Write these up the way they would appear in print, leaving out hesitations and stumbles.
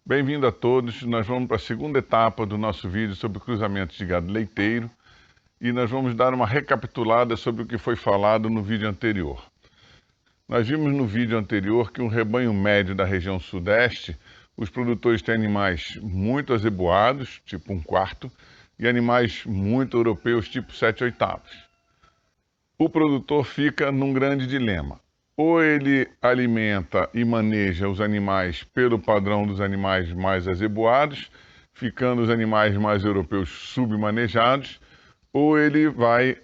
Bem-vindo a todos. Nós vamos para a segunda etapa do nosso vídeo sobre cruzamentos de gado leiteiro e nós vamos dar uma recapitulada sobre o que foi falado no vídeo anterior. Nós vimos no vídeo anterior que um rebanho médio da região sudeste, os produtores têm animais muito azeboados, tipo 1/4, e animais muito europeus, tipo 7/8. O produtor fica num grande dilema. Ou ele alimenta e maneja os animais pelo padrão dos animais mais azeboados, ficando os animais mais europeus submanejados, ou ele vai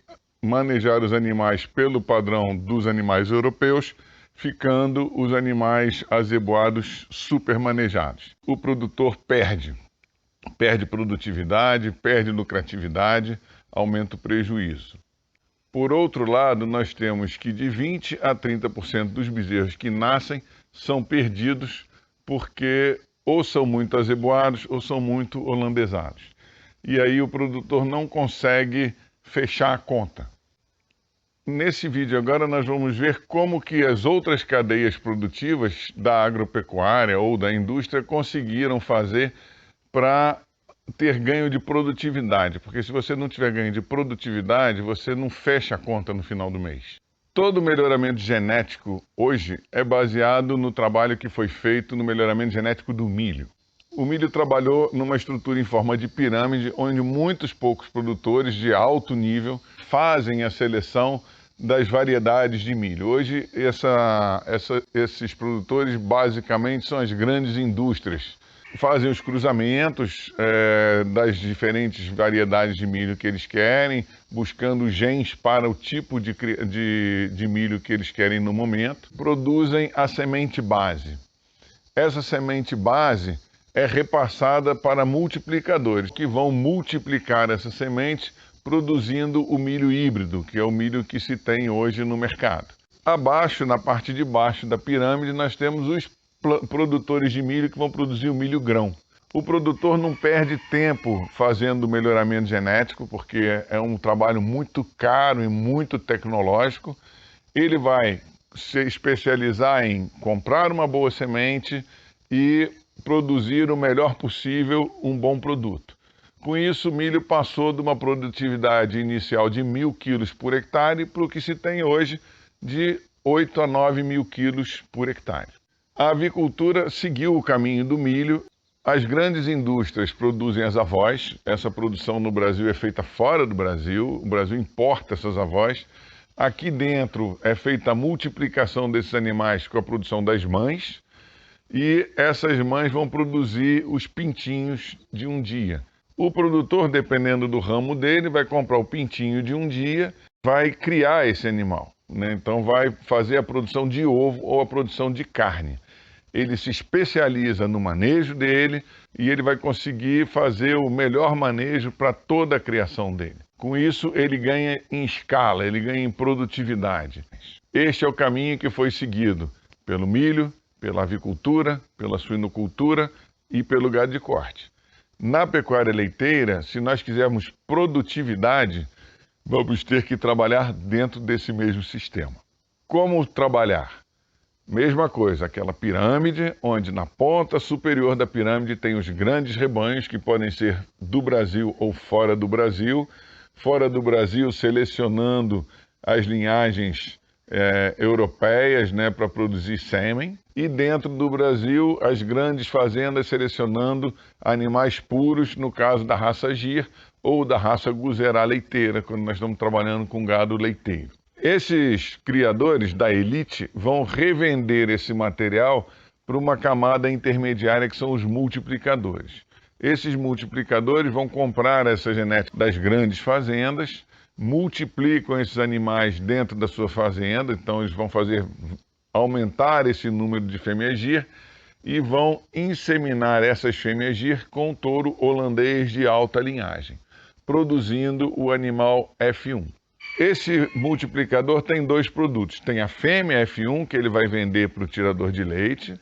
manejar os animais pelo padrão dos animais europeus, ficando os animais azeboados supermanejados. O produtor perde produtividade, perde lucratividade, aumenta o prejuízo. Por outro lado, nós temos que de 20% a 30% dos bezerros que nascem são perdidos porque ou são muito azeboados ou são muito holandesados. E aí o produtor não consegue fechar a conta. Nesse vídeo agora nós vamos ver como que as outras cadeias produtivas da agropecuária ou da indústria conseguiram fazer para ter ganho de produtividade, porque se você não tiver ganho de produtividade, você não fecha a conta no final do mês. Todo melhoramento genético hoje é baseado no trabalho que foi feito no melhoramento genético do milho. O milho trabalhou numa estrutura em forma de pirâmide, onde muitos poucos produtores de alto nível fazem a seleção das variedades de milho. Hoje, esses produtores basicamente são as grandes indústrias. Fazem os cruzamentos das diferentes variedades de milho que eles querem, buscando genes para o tipo de milho que eles querem no momento. Produzem a semente base. Essa semente base é repassada para multiplicadores, que vão multiplicar essa semente, produzindo o milho híbrido, que é o milho que se tem hoje no mercado. Abaixo, na parte de baixo da pirâmide, nós temos os produtores de milho que vão produzir o milho grão. O produtor não perde tempo fazendo o melhoramento genético, porque é um trabalho muito caro e muito tecnológico. Ele vai se especializar em comprar uma boa semente e produzir o melhor possível um bom produto. Com isso, o milho passou de uma produtividade inicial de 1.000 quilos por hectare para o que se tem hoje de 8 a 9 mil quilos por hectare. A avicultura seguiu o caminho do milho. As grandes indústrias produzem as avós. Essa produção no Brasil é feita fora do Brasil. O Brasil importa essas avós. Aqui dentro é feita a multiplicação desses animais com a produção das mães. E essas mães vão produzir os pintinhos de um dia. O produtor, dependendo do ramo dele, vai comprar o pintinho de um dia, vai criar esse animal, né? Então vai fazer a produção de ovo ou a produção de carne. Ele se especializa no manejo dele e ele vai conseguir fazer o melhor manejo para toda a criação dele. Com isso, ele ganha em escala, ele ganha em produtividade. Este é o caminho que foi seguido pelo milho, pela avicultura, pela suinocultura e pelo gado de corte. Na pecuária leiteira, se nós quisermos produtividade, vamos ter que trabalhar dentro desse mesmo sistema. Como trabalhar? Mesma coisa, aquela pirâmide, onde na ponta superior da pirâmide tem os grandes rebanhos, que podem ser do Brasil ou fora do Brasil. Fora do Brasil, selecionando as linhagens europeias, né, para produzir sêmen. E dentro do Brasil, as grandes fazendas selecionando animais puros, no caso da raça Gir ou da raça Guzerá leiteira, quando nós estamos trabalhando com gado leiteiro. Esses criadores da elite vão revender esse material para uma camada intermediária que são os multiplicadores. Esses multiplicadores vão comprar essa genética das grandes fazendas, multiplicam esses animais dentro da sua fazenda, então eles vão fazer aumentar esse número de fêmeas Gir e vão inseminar essas fêmeas Gir com touro holandês de alta linhagem, produzindo o animal F1. Esse multiplicador tem dois produtos. Tem a fêmea F1, que ele vai vender para o tirador de leite,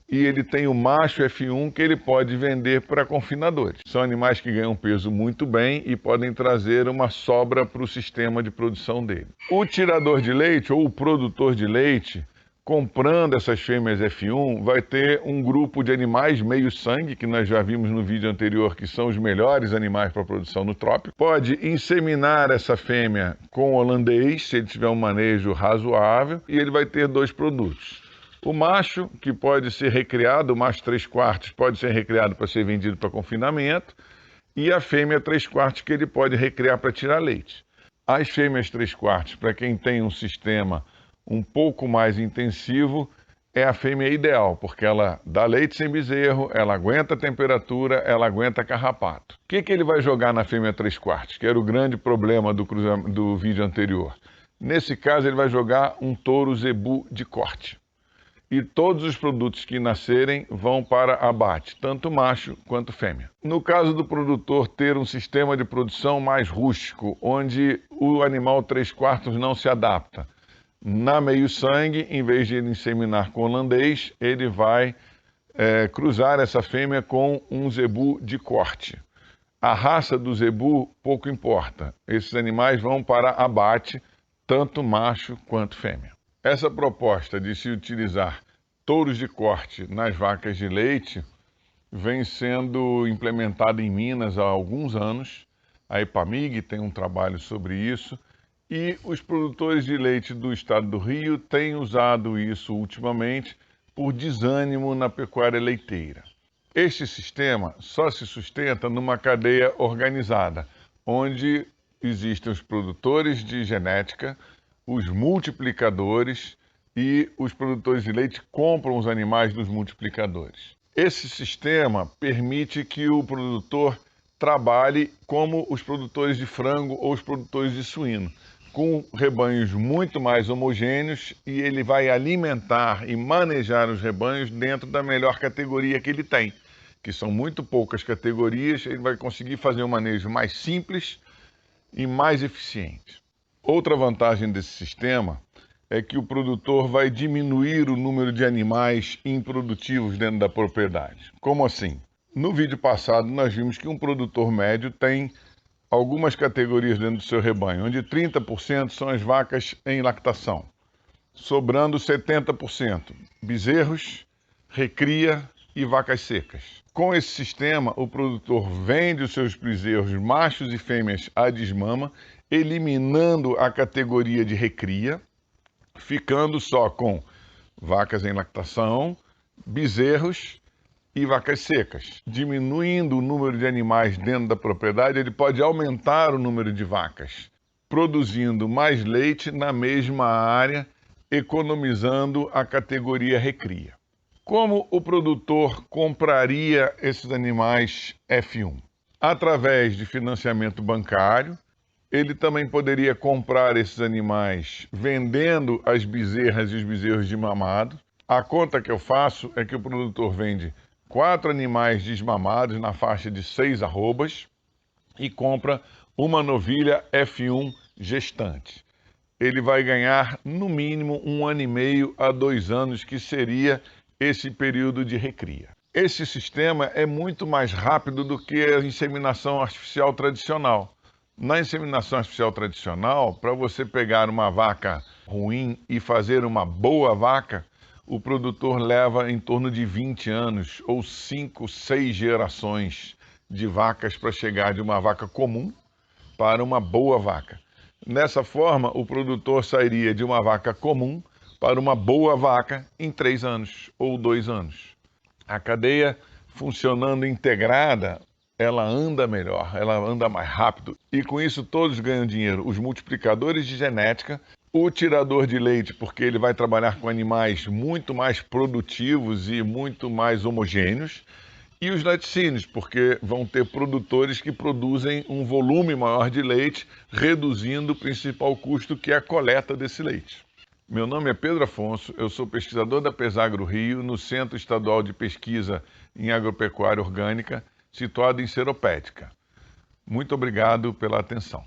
e ele tem o macho F1, que ele pode vender para confinadores. São animais que ganham peso muito bem e podem trazer uma sobra para o sistema de produção dele. O tirador de leite, ou o produtor de leite, comprando essas fêmeas F1, vai ter um grupo de animais meio-sangue, que nós já vimos no vídeo anterior, que são os melhores animais para produção no trópico. Pode inseminar essa fêmea com holandês, se ele tiver um manejo razoável, e ele vai ter 2 produtos. O macho, que pode ser recriado, o macho 3/4 pode ser recriado para ser vendido para confinamento, e a fêmea 3/4 que ele pode recriar para tirar leite. As fêmeas 3/4, para quem tem um sistema um pouco mais intensivo, é a fêmea ideal, porque ela dá leite sem bezerro, ela aguenta a temperatura, ela aguenta carrapato. O que ele vai jogar na fêmea 3/4, que era o grande problema do vídeo anterior? Nesse caso, ele vai jogar um touro zebu de corte. E todos os produtos que nascerem vão para abate, tanto macho quanto fêmea. No caso do produtor ter um sistema de produção mais rústico, onde o animal 3/4 não se adapta, na meio-sangue, em vez de ele inseminar com holandês, ele vai cruzar essa fêmea com um zebu de corte. A raça do zebu pouco importa. Esses animais vão para abate, tanto macho quanto fêmea. Essa proposta de se utilizar touros de corte nas vacas de leite vem sendo implementada em Minas há alguns anos. A Epamig tem um trabalho sobre isso e os produtores de leite do estado do Rio têm usado isso ultimamente por desânimo na pecuária leiteira. Este sistema só se sustenta numa cadeia organizada, onde existem os produtores de genética, os multiplicadores e os produtores de leite compram os animais dos multiplicadores. Esse sistema permite que o produtor trabalhe como os produtores de frango ou os produtores de suíno, com rebanhos muito mais homogêneos, e ele vai alimentar e manejar os rebanhos dentro da melhor categoria que ele tem, que são muito poucas categorias. Ele vai conseguir fazer um manejo mais simples e mais eficiente. Outra vantagem desse sistema é que o produtor vai diminuir o número de animais improdutivos dentro da propriedade. Como assim? No vídeo passado nós vimos que um produtor médio tem algumas categorias dentro do seu rebanho, onde 30% são as vacas em lactação, sobrando 70% bezerros, recria e vacas secas. Com esse sistema, o produtor vende os seus bezerros machos e fêmeas à desmama, eliminando a categoria de recria, ficando só com vacas em lactação, bezerros e vacas secas. Diminuindo o número de animais dentro da propriedade, ele pode aumentar o número de vacas, produzindo mais leite na mesma área, economizando a categoria recria. Como o produtor compraria esses animais F1? Através de financiamento bancário. Ele também poderia comprar esses animais vendendo as bezerras e os bezerros de mamado. A conta que eu faço é que o produtor vende 4 animais desmamados na faixa de 6 arrobas e compra uma novilha F1 gestante. Ele vai ganhar no mínimo 1 ano e meio a 2 anos, que seria esse período de recria. Esse sistema é muito mais rápido do que a inseminação artificial tradicional. Na inseminação artificial tradicional, para você pegar uma vaca ruim e fazer uma boa vaca, o produtor leva em torno de 20 anos ou 5, 6 gerações de vacas para chegar de uma vaca comum para uma boa vaca. Dessa forma, o produtor sairia de uma vaca comum para uma boa vaca em 3 anos ou 2 anos. A cadeia funcionando integrada, ela anda melhor, ela anda mais rápido e com isso todos ganham dinheiro. Os multiplicadores de genética, o tirador de leite, porque ele vai trabalhar com animais muito mais produtivos e muito mais homogêneos, e os laticínios, porque vão ter produtores que produzem um volume maior de leite, reduzindo o principal custo, que é a coleta desse leite. Meu nome é Pedro Afonso, eu sou pesquisador da Pesagro Rio, no Centro Estadual de Pesquisa em Agropecuária Orgânica, situado em Seropédica. Muito obrigado pela atenção.